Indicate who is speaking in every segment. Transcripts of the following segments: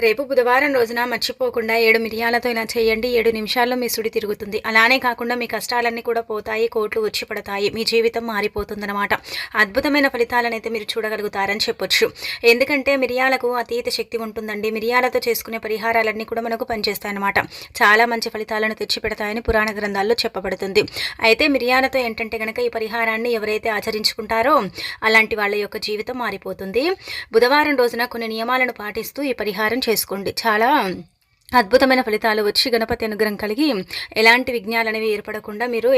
Speaker 1: రేపు బుధవారం రోజున మర్చిపోకుండా 7 మిరియాలతో ఇలా చేయండి. 7 నిమిషాల్లో మీ సుడి తిరుగుతుంది. అలానే కాకుండా మీ కష్టాలన్నీ కూడా పోతాయి. కోట్లు వచ్చి పడతాయి. మీ జీవితం మారిపోతుందనమాట. అద్భుతమైన ఫలితాలనైతే మీరు చూడగలుగుతారని చెప్పొచ్చు. ఎందుకంటే మిరియాలకు అతీత శక్తి ఉంటుందండి. మిరియాలతో చేసుకునే పరిహారాలన్నీ కూడా మనకు పనిచేస్తాయన్నమాట. చాలా మంచి ఫలితాలను తెచ్చిపెడతాయని పురాణ గ్రంథాల్లో చెప్పబడుతుంది. అయితే మిరియాలతో ఏంటంటే గనక ఈ పరిహారాన్ని ఎవరైతే ఆచరించుకుంటారో అలాంటి వాళ్ళ యొక్క జీవితం మారిపోతుంది. బుధవారం రోజున కొన్ని నియమాలను పాటిస్తూ ఈ పరిహారం చేసుకోండి. చాలా అద్భుతమైన ఫలితాలు వచ్చి గణపతి అనుగ్రహం కలిగి ఎలాంటి విఘ్నాలు అనేవి ఏర్పడకుండా మీరు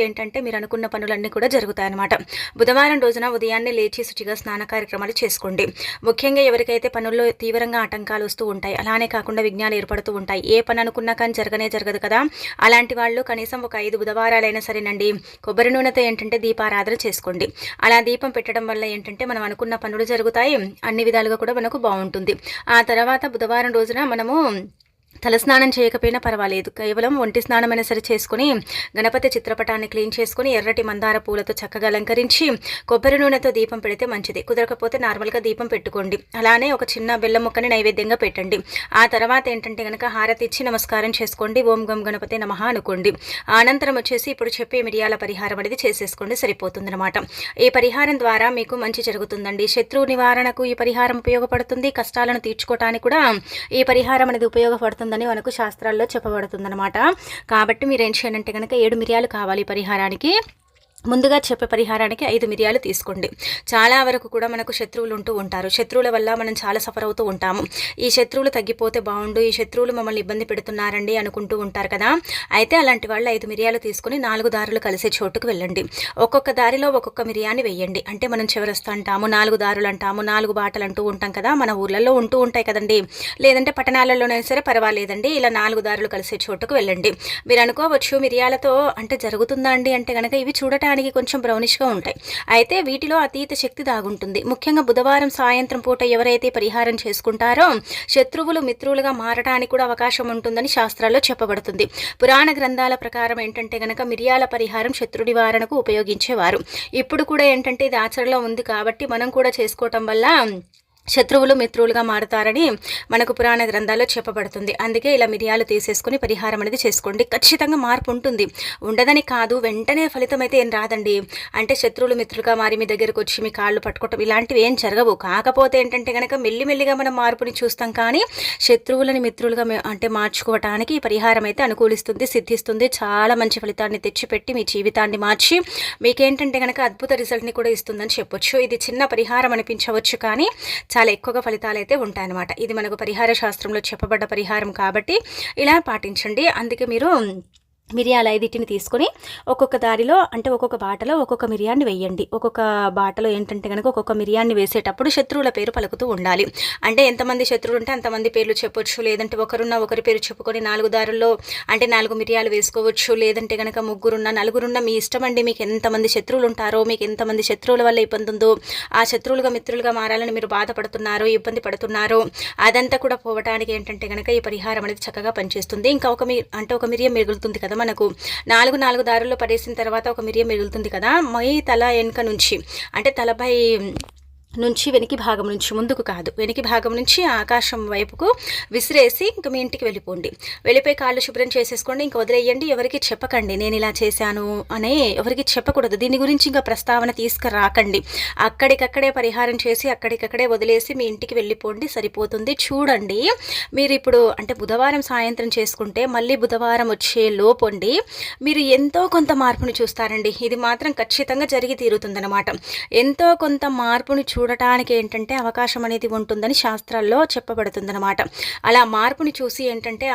Speaker 1: అనుకున్న పనులన్నీ కూడా జరుగుతాయన్నమాట. బుధవారం రోజున ఉదయాన్నే లేచి శుచిగా స్నాన కార్యక్రమాలు చేసుకోండి. ముఖ్యంగా ఎవరికైతే పనుల్లో తీవ్రంగా ఆటంకాలు వస్తూ ఉంటాయి, అలానే కాకుండా విఘ్నాలు ఏర్పడుతూ ఉంటాయి, ఏ పని అనుకున్నా కానీ జరగదు కదా, అలాంటి వాళ్ళు కనీసం ఒక 5 బుధవారాలైనా సరేనండి కొబ్బరి నూనెతో దీపారాధన చేసుకోండి. అలా దీపం పెట్టడం వల్ల మనం అనుకున్న పనులు జరుగుతాయి, అన్ని విధాలుగా కూడా మనకు బాగుంటుంది. ఆ తర్వాత బుధవారం రోజున మనము తలస్నానం చేయకపోయినా పర్వాలేదు, కేవలం ఒంటి స్నానమైనా సరే చేసుకుని గణపతి చిత్రపటాన్ని క్లీన్ చేసుకుని ఎర్రటి మందార పూలతో చక్కగా అలంకరించి కొబ్బరి నూనెతో దీపం పెడితే మంచిది. కుదరకపోతే నార్మల్గా దీపం పెట్టుకోండి. అలానే ఒక చిన్న బెల్లం ముక్కని నైవేద్యంగా పెట్టండి. ఆ తర్వాత హారతి ఇచ్చి నమస్కారం చేసుకోండి. ఓం గం గణపతి నమః అనుకోండి. అనంతరం వచ్చేసి ఇప్పుడు చెప్పే మిరియాల పరిహారం అనేది చేసేసుకోండి, సరిపోతుందన్నమాట. ఈ పరిహారం ద్వారా మీకు మంచి జరుగుతుందండి. శత్రువు నివారణకు ఈ పరిహారం ఉపయోగపడుతుంది. కష్టాలను తీర్చుకోవటానికి కూడా ఈ పరిహారం అనేది ఉపయోగపడుతుంది అని మనకు శాస్త్రాల్లో చెప్పబడుతుందన్నమాట. కాబట్టి మీరు ఏం చేయాలంటే కనుక 7 మిరియాలు కావాలి పరిహారానికి. ముందుగా చెప్పే పరిహారానికి 5 మిరియాలు తీసుకోండి. చాలా వరకు కూడా మనకు శత్రువులు ఉంటూ ఉంటారు. శత్రువుల వల్ల మనం చాలా సఫర్ అవుతూ ఉంటాము. ఈ శత్రువులు తగ్గిపోతే బాగుండు, ఈ శత్రువులు మమ్మల్ని ఇబ్బంది పెడుతున్నారండి అనుకుంటూ ఉంటారు కదా. అయితే అలాంటి వాళ్ళు 5 మిరియాలు తీసుకుని 4 దారులు కలిసే చోటుకు వెళ్ళండి. ఒక్కొక్క దారిలో ఒక్కొక్క మిరియాన్ని వేయండి. అంటే మనం చివరస్తూ అంటాము, 4 దారులు అంటాము, 4 బాటలు అంటూ ఉంటాం కదా, మన ఊర్లలో ఉంటూ ఉంటాయి కదండి. లేదంటే పట్టణాలలోనైనా సరే పర్వాలేదండి, ఇలా 4 దారులు కలిసే చోటుకు వెళ్ళండి. మీరు అనుకోవచ్చు మిరియాలతో జరుగుతుందా అండి అంటే కనుక ఇవి చూడటానికి కొంచెం బ్రౌనిష్గా ఉంటాయి. అయితే వీటిలో అతీత శక్తి దాగుంటుంది. ముఖ్యంగా బుధవారం సాయంత్రం పూట ఎవరైతే పరిహారం చేసుకుంటారో శత్రువులు మిత్రులుగా మారడానికి కూడా అవకాశం ఉంటుందని శాస్త్రాల్లో చెప్పబడుతుంది. పురాణ గ్రంథాల ప్రకారం గనక మిరియాల పరిహారం శత్రు నివారణకు ఉపయోగించేవారు. ఇప్పుడు కూడా ఇది ఆచరణలో ఉంది కాబట్టి మనం కూడా చేసుకోవటం వల్ల శత్రువులు మిత్రులుగా మారుతారని మనకు పురాణ గ్రంథాల్లో చెప్పబడుతుంది. అందుకే ఇలా మిరియాలు తీసేసుకుని పరిహారం అనేది చేసుకోండి. ఖచ్చితంగా మార్పు ఉంటుంది, ఉండదని కాదు, వెంటనే ఫలితం అయితే ఏం రాదండి. శత్రువులు మిత్రులుగా మారి మీ దగ్గరకు వచ్చి మీ కాళ్ళు పట్టుకోవటం ఇలాంటివి ఏం జరగవు. కాకపోతే కనుక మెల్లిమెల్లిగా మనం మార్పుని చూస్తాం. కానీ శత్రువులని మిత్రులుగా మార్చుకోవటానికి ఈ పరిహారం అయితే అనుకూలిస్తుంది, సిద్ధిస్తుంది. చాలా మంచి ఫలితాన్ని తెచ్చిపెట్టి మీ జీవితాన్ని మార్చి మీకేంటంటే అద్భుత రిజల్ట్ని కూడా ఇస్తుందని చెప్పొచ్చు. ఇది చిన్న పరిహారం అనిపించవచ్చు, కానీ చాలా ఎక్కువగా ఫలితాలు అయితే ఉంటాయన్నమాట. ఇది మనకు పరిహార శాస్త్రంలో చెప్పబడ్డ పరిహారం కాబట్టి ఇలా పాటించండి. అందుకే మీరు మిరియాల 5టిని తీసుకొని ఒక్కొక్క దారిలో ఒక్కొక్క బాటలో ఒక్కొక్క మిరియాన్ని వేయండి. ఒక్కొక్క బాటలో కనుక ఒక్కొక్క మిరియాన్ని వేసేటప్పుడు శత్రువుల పేరు పలుకుతూ ఉండాలి. ఎంతమంది శత్రువులు ఉంటే అంతమంది పేర్లు చెప్పొచ్చు. లేదంటే ఒకరి పేరు చెప్పుకొని 4 దారుల్లో 4 మిరియాలు వేసుకోవచ్చు. లేదంటే కనుక 3 4 మీ ఇష్టం అండి. మీకు ఎంతమంది శత్రువులు ఉంటారో, మీకు ఎంతమంది శత్రువుల వల్ల ఇబ్బంది ఉందో, ఆ శత్రువులుగా మిత్రులుగా మారాలని మీరు బాధపడుతున్నారో, ఇబ్బంది పడుతున్నారో, అదంతా కూడా పోవటానికి కనుక ఈ పరిహారం అనేది చక్కగా పనిచేస్తుంది. ఇంకా ఒక మిరియం మిగులుతుంది కదా మనకు. 4 దారుల్లో పడేసిన తర్వాత ఒక మిరియం మిగులుతుంది కదా, మై తల వెనుక నుంచి తలపై నుంచి వెనక భాగం నుంచి, ముందుకు కాదు వెనక భాగం నుంచి ఆకాశం వైపుకు విసిరేసి ఇంకా మీ ఇంటికి వెళ్ళిపోండి. వెళ్ళిపోయి కాళ్ళు శుభ్రం చేసేసుకోండి. ఇంకా వదిలేయండి. ఎవరికి చెప్పకండి నేను ఇలా చేశాను అనే, ఎవరికి చెప్పకూడదు. దీని గురించి ఇంకా ప్రస్తావన తీసుకురాకండి. అక్కడికక్కడే పరిహారం చేసి అక్కడికక్కడే వదిలేసి మీ ఇంటికి వెళ్ళిపోండి, సరిపోతుంది. చూడండి, మీరు ఇప్పుడు బుధవారం సాయంత్రం చేసుకుంటే మళ్ళీ బుధవారం వచ్చే లోపండి మీరు ఎంతో కొంత మార్పుని చూస్తారండి. ఇది మాత్రం ఖచ్చితంగా జరిగి తీరుతుందన్నమాట. ఎంతో కొంత మార్పుని చూడటానికి అవకాశం అనేది ఉంటుందని శాస్త్రాల్లో చెప్పబడుతుందన్నమాట. అలా మార్పుని చూసి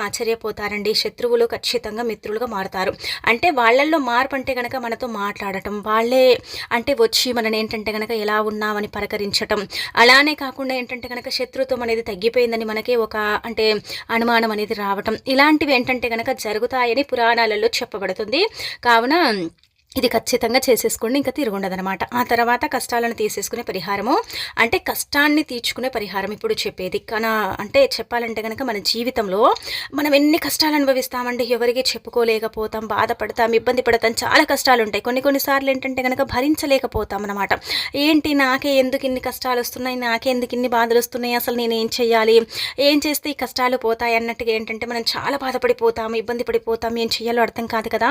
Speaker 1: ఆశ్చర్యపోతారండి. శత్రువులు ఖచ్చితంగా మిత్రులుగా మారుతారు. వాళ్ళల్లో మార్పు కనుక మనతో మాట్లాడటం, వాళ్ళే వచ్చి మనని కనుక ఎలా ఉన్నామని పలకరించటం, అలానే కాకుండా కనుక శత్రుత్వం అనేది తగ్గిపోయిందని మనకే ఒక అనుమానం అనేది రావటం, ఇలాంటివి కనుక జరుగుతాయని పురాణాలలో చెప్పబడుతుంది. కావున ఇది ఖచ్చితంగా చేసేసుకోండి. ఇంకా తిరుగుండదనమాట. ఆ తర్వాత కష్టాలను తీసేసుకునే పరిహారము అంటే కష్టాన్ని తీర్చుకునే పరిహారం ఇప్పుడు చెప్పేది. అంటే చెప్పాలంటే గనక మన జీవితంలో మనం ఎన్ని కష్టాలు అనుభవిస్తామండి. ఎవరికీ చెప్పుకోలేకపోతాం, బాధపడతాం, ఇబ్బంది పడతాం. చాలా కష్టాలుంటాయి. కొన్ని సార్లు ఏంటంటే గనక భరించలేకపోతాం అనమాట. ఏంటి నాకే ఎందుకు ఇన్ని కష్టాలొస్తున్నాయి, నాకే ఎందుకు ఇన్ని బాధలొస్తున్నాయి, అసలు నేనేం చెయ్యాలి, ఏం చేస్తే ఈ కష్టాలు పోతాయి అన్నట్టుగా ఏంటంటే మనం చాలా బాధపడిపోతాం, ఇబ్బంది పడిపోతాం, ఏం చెయ్యాలో అర్థం కాదు కదా!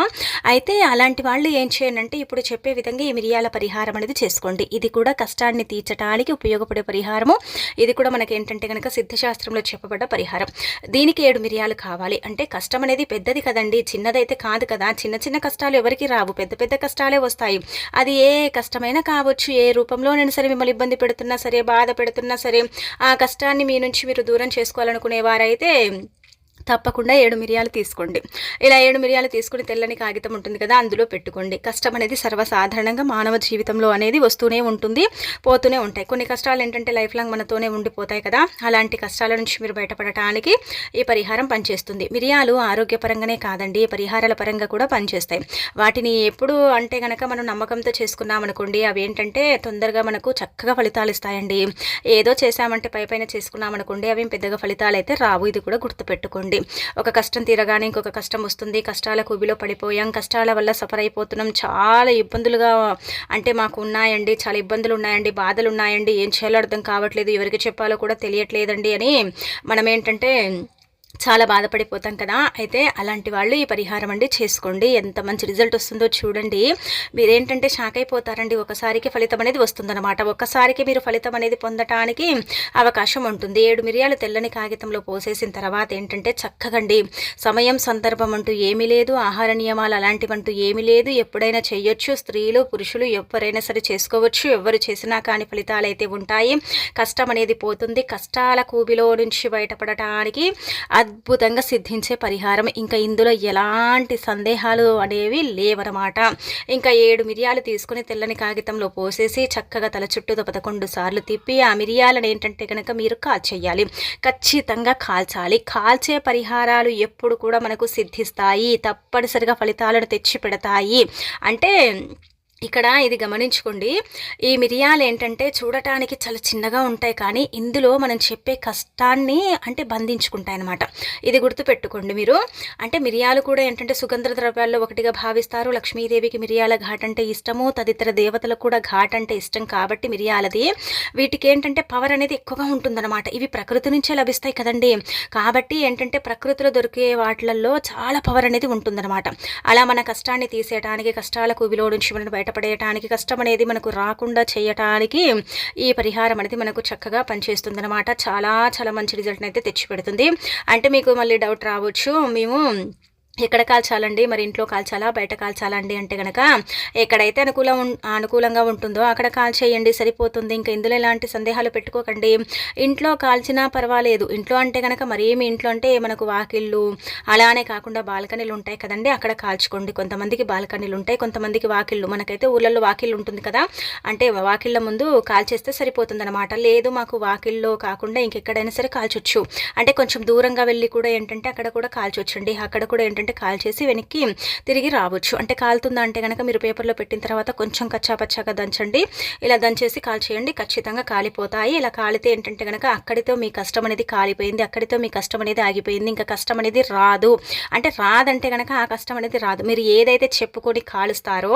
Speaker 1: అయితే అలాంటి వాళ్ళు ఏం చేయండి, ఇప్పుడు చెప్పే విధంగా ఈ మిరియాల పరిహారం అనేది చేసుకోండి. ఇది కూడా కష్టాన్ని తీర్చడానికి ఉపయోగపడే పరిహారము. ఇది కూడా మనకి ఏంటంటే కనుక సిద్ధశాస్త్రంలో చెప్పబడ్డ పరిహారం. దీనికి 7 మిరియాలు కావాలి. అంటే కష్టం అనేది పెద్దది కదండి, చిన్నదైతే కాదు కదా. చిన్న చిన్న కష్టాలు ఎవరికి రావు, పెద్ద పెద్ద కష్టాలే వస్తాయి. అది ఏ కష్టమైనా కావచ్చు, ఏ రూపంలోనైనా సరే, మిమ్మల్ని ఇబ్బంది పెడుతున్నా సరే, బాధ పెడుతున్నా సరే, ఆ కష్టాన్ని మీ నుంచి మీరు దూరం చేసుకోవాలనుకునే వారైతే తప్పకుండా 7 మిరియాలు తీసుకోండి. ఇలా 7 మిరియాలు తీసుకుని తెల్లని కాగితం ఉంటుంది కదా, అందులో పెట్టుకోండి. కష్టం అనేది సర్వసాధారణంగా మానవ జీవితంలో అనేది వస్తూనే ఉంటుంది, పోతూనే ఉంటాయి. కొన్ని కష్టాలు ఏంటంటే లైఫ్ లాంగ్ మనతోనే ఉండిపోతాయి కదా. అలాంటి కష్టాల నుంచి మీరు బయటపడటానికి ఈ పరిహారం పనిచేస్తుంది. మిరియాలు ఆరోగ్యపరంగానే కాదండి, పరిహారాల పరంగా కూడా పనిచేస్తాయి. వాటిని ఎప్పుడు అంటే గనక మనం నమ్మకంతో చేసుకున్నాం అనుకోండి, అవి ఏంటంటే తొందరగా మనకు చక్కగా ఫలితాలు ఇస్తాయండి. ఏదో చేశామంటే పైపైన చేసుకున్నాం అనుకోండి, అవి పెద్దగా ఫలితాలు అయితే రావు. ఇది కూడా గుర్తుపెట్టుకోండి. ఒక కష్టం తీరగానే ఇంకొక కష్టం వస్తుంది. కష్టాల కూబిలో పడిపోయాం, కష్టాల వల్ల సఫర్ అయిపోతున్నాం, చాలా ఇబ్బందులుగా అంటే మాకు ఉన్నాయండి, చాలా ఇబ్బందులు ఉన్నాయండి, బాధలు ఉన్నాయండి, ఏం చేయాలో అర్థం కావట్లేదు, ఎవరికి చెప్పాలో కూడా తెలియట్లేదండి అని మనం ఏంటంటే చాలా బాధపడిపోతాం కదా. అయితే అలాంటి వాళ్ళు ఈ పరిహారం అండి చేసుకోండి. ఎంత మంచి రిజల్ట్ వస్తుందో చూడండి. మీరేంటంటే షాక్ అయిపోతారండి. ఒకసారికి ఫలితం అనేది వస్తుందన్నమాట. ఒక్కసారికి మీరు ఫలితం అనేది పొందటానికి అవకాశం ఉంటుంది. 7 మిరియాలు తెల్లని కాగితంలో పోసేసిన తర్వాత ఏంటంటే చక్కగండి, సమయం సందర్భం అంటూ ఏమీ లేదు, ఆహార నియమాలు అలాంటివంటూ ఏమీ లేదు, ఎప్పుడైనా చేయొచ్చు. స్త్రీలు పురుషులు ఎవరైనా సరే చేసుకోవచ్చు. ఎవరు చేసినా కానీ ఫలితాలు అయితే ఉంటాయి. కష్టం అనేది పోతుంది. కష్టాల కూబిలో నుంచి బయటపడటానికి అద్భుతంగా సిద్ధించే పరిహారం. ఇంకా ఇందులో ఎలాంటి సందేహాలు అనేవి లేవన్నమాట. ఇంకా 7 మిరియాలు తీసుకుని తెల్లని కాగితంలో పోసేసి చక్కగా తల చుట్టూ 11 సార్లు తిప్పి ఆ మిరియాలను ఏంటంటే కనుక మీరు కాల్చేయాలి. ఖచ్చితంగా కాల్చాలి. కాల్చే పరిహారాలు ఎప్పుడు కూడా మనకు సిద్ధిస్తాయి, తప్పనిసరిగా ఫలితాలను తెచ్చి పెడతాయి. అంటే ఇక్కడ ఇది గమనించుకోండి. ఈ మిరియాలు ఏంటంటే చూడటానికి చాలా చిన్నగా ఉంటాయి, కానీ ఇందులో మనం చెప్పే కష్టాన్ని అంటే బంధించుకుంటాయి అన్నమాట. ఇది గుర్తుపెట్టుకోండి మీరు. అంటే మిరియాలు కూడా ఏంటంటే సుగంధ ద్రవ్యాల్లో ఒకటిగా భావిస్తారు. లక్ష్మీదేవికి మిరియాల ఘాట్ అంటే ఇష్టము, తదితర దేవతలకు కూడా ఘాట్ అంటే ఇష్టం కాబట్టి మిరియాలది వీటికి ఏంటంటే పవర్ అనేది ఎక్కువగా ఉంటుందన్నమాట. ఇవి ప్రకృతి నుంచే లభిస్తాయి కదండి. కాబట్టి ఏంటంటే ప్రకృతిలో దొరికే వాటిలలో చాలా పవర్ అనేది ఉంటుందన్నమాట. అలా మన కష్టాన్ని తీసేయడానికి, కష్టాల కూబిలో నుంచి మనం బయటపడేయటానికి, కష్టం అనేది మనకు రాకుండా చేయటానికి ఈ పరిహారం అనేది మనకు చక్కగా పనిచేస్తుందన్నమాట. చాలా చాలా మంచి రిజల్ట్ని అయితే తెచ్చిపెడుతుంది. అంటే మీకు మళ్ళీ డౌట్ రావచ్చు, మేము ఎక్కడ కాల్చాలండి, మరి ఇంట్లో కాల్చాలా బయట కాల్చాలా అండి అంటే కనుక ఎక్కడైతే అనుకూలంగా ఉంటుందో అక్కడ కాల్చేయండి, సరిపోతుంది. ఇంకా ఇందులో ఎలాంటి సందేహాలు పెట్టుకోకండి. ఇంట్లో కాల్చినా పర్వాలేదు. ఇంట్లో అంటే కనుక మరేమి ఇంట్లో అంటే మనకు వాకిళ్ళు అలానే కాకుండా బాల్కనీలు ఉంటాయి కదండి, అక్కడ కాల్చుకోండి. కొంతమందికి బాల్కనీలు ఉంటాయి, కొంతమందికి వాకిళ్ళు. మనకైతే ఊళ్ళల్లో వాకిళ్ళు ఉంటుంది కదా, అంటే వాకిళ్ళ ముందు కాల్చేస్తే సరిపోతుంది అనమాట. లేదు మాకు వాకిల్లో కాకుండా ఇంకెక్కడైనా సరే కాల్చొచ్చు అంటే కొంచెం దూరంగా వెళ్ళి కూడా ఏంటంటే అక్కడ కూడా కాల్చొచ్చండి. అక్కడ కూడా ఏంటంటే కాల్ చేసి వెనక్కి తిరిగి రావచ్చు. అంటే కాలుతుందా అంటే కనుక మీరు పేపర్లో పెట్టిన తర్వాత కొంచెం కచ్చాపచ్చాగా దంచండి. ఇలా దంచేసి కాల్ చేయండి, ఖచ్చితంగా కాలిపోతాయి. ఇలా కాలితే ఏంటంటే కనుక అక్కడితో మీ కష్టం అనేది కాలిపోయింది, అక్కడితో మీ కష్టం అనేది ఆగిపోయింది. ఇంకా కష్టం అనేది రాదు. అంటే రాదంటే కనుక ఆ కష్టం అనేది రాదు. మీరు ఏదైతే చెప్పుకొని కాలుస్తారో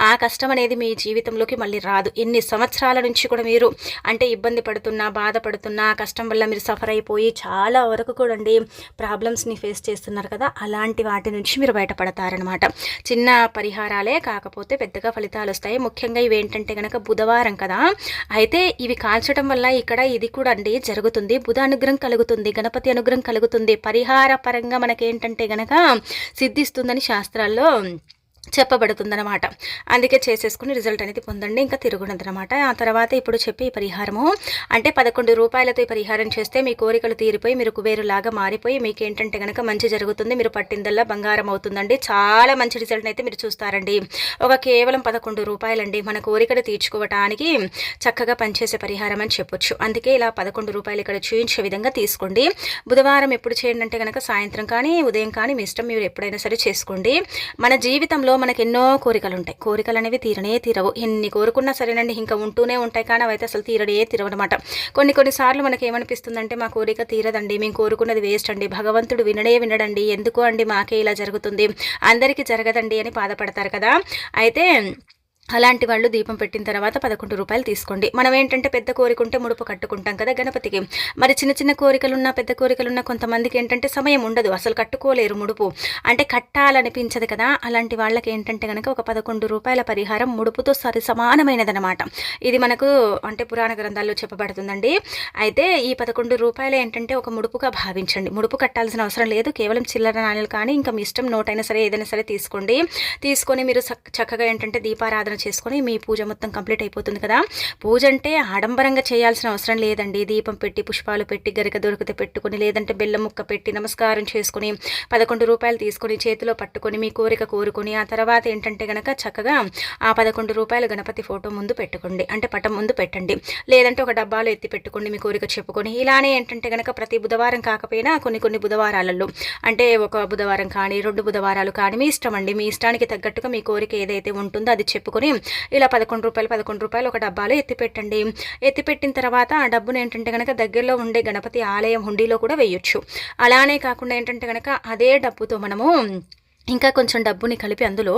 Speaker 1: ఆ కష్టం అనేది మీ జీవితంలోకి మళ్ళీ రాదు. ఎన్ని సంవత్సరాల నుంచి కూడా మీరు అంటే ఇబ్బంది పడుతున్నా, బాధపడుతున్నా, కష్టం వల్ల మీరు సఫర్ అయిపోయి చాలా వరకు కూడా అండి ప్రాబ్లమ్స్ని ఫేస్ చేస్తున్నారు కదా, అలాంటి వాటి నుంచి మీరు బయటపడతారనమాట. చిన్న పరిహారాలే కాకపోతే పెద్దగా ఫలితాలు వస్తాయి. ముఖ్యంగా ఇవి ఏంటంటే కనుక బుధవారం కదా, అయితే ఇవి కాల్చడం వల్ల ఇక్కడ ఇది కూడా అండి జరుగుతుంది. బుధ అనుగ్రహం కలుగుతుంది, గణపతి అనుగ్రహం కలుగుతుంది. పరిహార పరంగా మనకేంటంటే గనక సిద్ధిస్తుందని శాస్త్రాల్లో చెప్పబడుతుందన్నమాట. అందుకే చేసేసుకుని రిజల్ట్ అనేది పొందండి, ఇంకా తిరుగునదనమాట. ఆ తర్వాత ఇప్పుడు చెప్పి ఈ పరిహారము అంటే 11 రూపాయలతో ఈ పరిహారం చేస్తే మీ కోరికలు తీరిపోయి మీరు కుబేరులాగా మారిపోయి మీకు ఏంటంటే కనుక మంచి జరుగుతుంది. మీరు పట్టిందల్లా బంగారం అవుతుందండి. చాలా మంచి రిజల్ట్ అయితే మీరు చూస్తారండి. కేవలం 11 రూపాయలండి మన కోరికలు తీర్చుకోవటానికి చక్కగా పనిచేసే పరిహారం అని చెప్పొచ్చు. అందుకే ఇలా 11 రూపాయలు ఇక్కడ చూయించే విధంగా తీసుకోండి. బుధవారం ఎప్పుడు చేయండి అంటే కనుక సాయంత్రం కానీ ఉదయం కానీ మీ ఇష్టం, మీరు ఎప్పుడైనా సరే చేసుకోండి. మన జీవితంలో మనకు ఎన్నో కోరికలుంటాయి. కోరికలనేవి తీరనే తీరవు. ఎన్ని కోరుకున్నా సరేనండి ఇంకా ఉంటూనే ఉంటాయి, కానీ అవైతే అసలు తీరనే తీరవనమాట. కొన్ని సార్లు మనకేమనిపిస్తుందంటే మా కోరిక తీరదండి, మేము కోరుకున్నది వేస్ట్ అండి, భగవంతుడు వినడండి, ఎందుకు అండి మాకే ఇలా జరుగుతుంది, అందరికీ జరగదండి అని బాధపడతారు కదా. అయితే అలాంటి వాళ్ళు దీపం పెట్టిన తర్వాత 11 రూపాయలు తీసుకోండి. మనం ఏంటంటే పెద్ద కోరిక ఉంటే ముడుపు కట్టుకుంటాం కదా గణపతికి. మరి చిన్న కోరికలున్నా పెద్ద కోరికలున్నా కొంతమందికి ఏంటంటే సమయం ఉండదు, అసలు కట్టుకోలేరు ముడుపు, అంటే కట్టాలనిపించదు కదా. అలాంటి వాళ్ళకి ఏంటంటే కనుక ఒక 11 రూపాయల పరిహారం ముడుపుతో సమానమైనదనమాట. ఇది మనకు అంటే పురాణ గ్రంథాల్లో చెప్పబడుతుందండి. అయితే ఈ 11 రూపాయలు ఏంటంటే ఒక ముడుపుగా భావించండి. ముడుపు కట్టాల్సిన అవసరం లేదు, కేవలం చిల్లర నాణ్యాలు కానీ ఇంకా మీ ఇష్టం నోటైనా సరే ఏదైనా సరే తీసుకోండి. తీసుకొని మీరు చక్కగా ఏంటంటే దీపారాధన చేసుకొని మీ పూజ మొత్తం కంప్లీట్ అయిపోతుంది కదా. పూజ అంటే ఆడంబరంగా చేయాల్సిన అవసరం లేదండి. దీపం పెట్టి పుష్పాలు పెట్టి గరిక దొరికితే పెట్టుకొని, లేదంటే బెల్లం ముక్క పెట్టి నమస్కారం చేసుకొని 11 రూపాయలు తీసుకొని చేతిలో పట్టుకొని మీ కోరిక కోరుకొని ఆ తర్వాత ఏంటంటే గనక చక్కగా ఆ 11 రూపాయలు గణపతి ఫోటో ముందు పెట్టుకోండి, అంటే పటం ముందు పెట్టండి, లేదంటే ఒక డబ్బాలో ఎత్తి పెట్టుకోండి మీ కోరిక చెప్పుకొని. ఇలానే ఏంటంటే గనక ప్రతి బుధవారం కాకపోయినా కొన్ని బుధవారాలలో, అంటే ఒక బుధవారం కానీ 2 బుధవారాలు కానీ మీ ఇష్టం అండి, మీ ఇష్టానికి తగ్గట్టుగా మీ కోరిక ఏదైతే ఉంటుందో అది చెప్పుకొని ఇలా 11 రూపాయలు ఒక డబ్బాలో ఎత్తిపెట్టండి. ఎత్తిపెట్టిన తర్వాత ఆ డబ్బును ఏంటంటే కనుక దగ్గరలో ఉండే గణపతి ఆలయం హుండీలో కూడా వేయొచ్చు. అలానే కాకుండా ఏంటంటే కనుక అదే డబ్బుతో మనము ఇంకా కొంచెం డబ్బుని కలిపి అందులో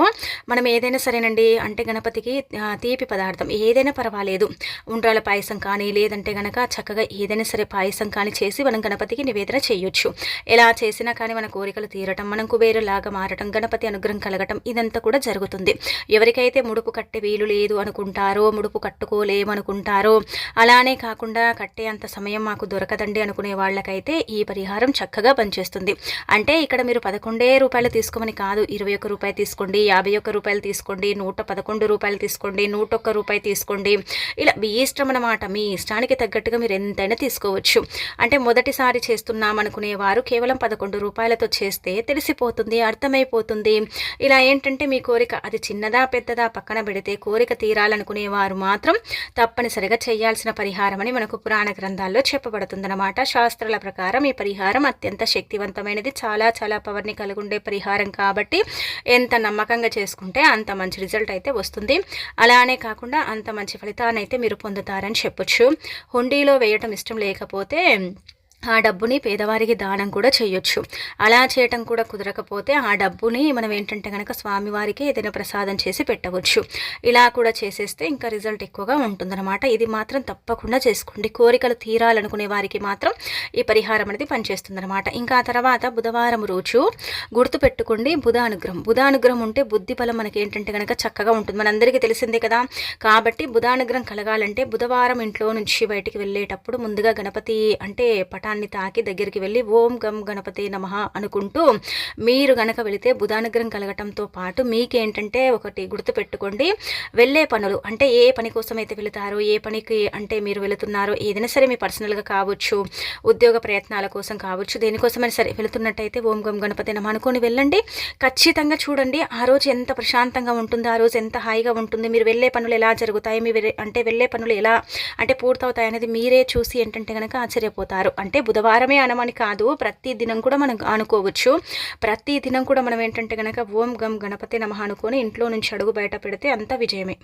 Speaker 1: మనం ఏదైనా సరేనండి, అంటే గణపతికి తీపి పదార్థం ఏదైనా పర్వాలేదు, ఉండ్రాల పాయసం కానీ లేదంటే గనక చక్కగా ఏదైనా సరే పాయసం కానీ చేసి మనం గణపతికి నివేదన చేయొచ్చు. ఎలా చేసినా కానీ మన కోరికలు తీరటం, మనం కుబేరులాగా మారటం, గణపతి అనుగ్రహం కలగటం ఇదంతా కూడా జరుగుతుంది. ఎవరికైతే ముడుపు కట్టే వీలు లేదు అనుకుంటారో, ముడుపు కట్టుకోలేమనుకుంటారో, అలానే కాకుండా కట్టే అంత సమయం మాకు దొరకదండి అనుకునే వాళ్ళకైతే ఈ పరిహారం చక్కగా పనిచేస్తుంది. అంటే ఇక్కడ మీరు 11 రూపాయలు తీసుకోమని కాదు, 21 రూపాయలు తీసుకోండి, 51 రూపాయలు తీసుకోండి, 111 రూపాయలు తీసుకోండి, 101 రూపాయి తీసుకోండి. ఇలా మీ ఇష్టం అన్నమాట. మీ ఇష్టానికి తగ్గట్టుగా మీరు ఎంతైనా తీసుకోవచ్చు. అంటే మొదటిసారి చేస్తున్నాం అనుకునే వారు కేవలం 11 రూపాయలతో చేస్తే తెలిసిపోతుంది, అర్థమైపోతుంది. ఇలా ఏంటంటే మీ కోరిక అది చిన్నదా పెద్దదా పక్కన పెడితే కోరిక తీరాలనుకునే వారు మాత్రం తప్పనిసరిగా చేయాల్సిన పరిహారం అని మనకు పురాణ గ్రంథాల్లో చెప్పబడుతుందన్నమాట. శాస్త్రాల ప్రకారం ఈ పరిహారం అత్యంత శక్తివంతమైనది, చాలా పవర్ని కలిగి ఉండే పరిహారం కాబట్టి ఎంత నమ్మకంగా చేసుకుంటే అంత మంచి రిజల్ట్ అయితే వస్తుంది. అలానే కాకుండా అంత మంచి ఫలితాన్ని అయితే మీరు పొందుతారని చెప్పొచ్చు. హుండీలో వేయటం ఇష్టం లేకపోతే ఆ డబ్బుని పేదవారికి దానం కూడా చేయొచ్చు. అలా చేయటం కూడా కుదరకపోతే ఆ డబ్బుని మనం ఏంటంటే కనుక స్వామివారికి ఏదైనా ప్రసాదం చేసి పెట్టవచ్చు. ఇలా కూడా చేసేస్తే ఇంకా రిజల్ట్ ఎక్కువగా ఉంటుందన్నమాట. ఇది మాత్రం తప్పకుండా చేసుకోండి. కోరికలు తీరాలనుకునే వారికి మాత్రం ఈ పరిహారం అనేది పనిచేస్తుందన్నమాట. ఇంకా తర్వాత బుధవారం రోజు గుర్తుపెట్టుకోండి, బుధానుగ్రహం ఉంటే బుద్ధి బలం మనకి ఏంటంటే కనుక చక్కగా ఉంటుంది, మనందరికీ తెలిసిందే కదా. కాబట్టి బుధానుగ్రహం కలగాలంటే బుధవారం ఇంట్లో నుంచి బయటికి వెళ్ళేటప్పుడు ముందుగా గణపతి అంటే తాకి దగ్గరికి వెళ్ళి ఓం గం గణపతి నమః అనుకుంటూ మీరు గనక వెళితే బుధానుగ్రహం కలగటంతో పాటు మీకేంటంటే ఒకటి గుర్తుపెట్టుకోండి, వెళ్ళే పనులు అంటే ఏ పని కోసం అయితే వెళుతారో, ఏ పనికి అంటే మీరు వెళుతున్నారో, ఏదైనా సరే మీ పర్సనల్గా కావచ్చు, ఉద్యోగ ప్రయత్నాల కోసం కావచ్చు, దేనికోసమైనా సరే వెళుతున్నట్టయితే ఓం గం గణపతి నమః అనుకొని వెళ్ళండి. ఖచ్చితంగా చూడండి ఆ రోజు ఎంత ప్రశాంతంగా ఉంటుందో, ఆ రోజు ఎంత హాయిగా ఉంటుంది, మీరు వెళ్ళే పనులు ఎలా జరుగుతాయి, మీ అంటే వెళ్ళే పనులు ఎలా అంటే పూర్తవుతాయి అనేది మీరే చూసి ఏంటంటే కనుక ఆశ్చర్యపోతారు. అంటే బుధవారమే అనమని కాదు, ప్రతి దినం కూడా మనం అనుకోవచ్చు. ప్రతి దినం కూడా మనం ఏంటంటే కనుక ఓం గం గణపతి నమః అనుకొని ఇంట్లో నుంచి అడుగు బయట పెడితే అంతా విజయమే.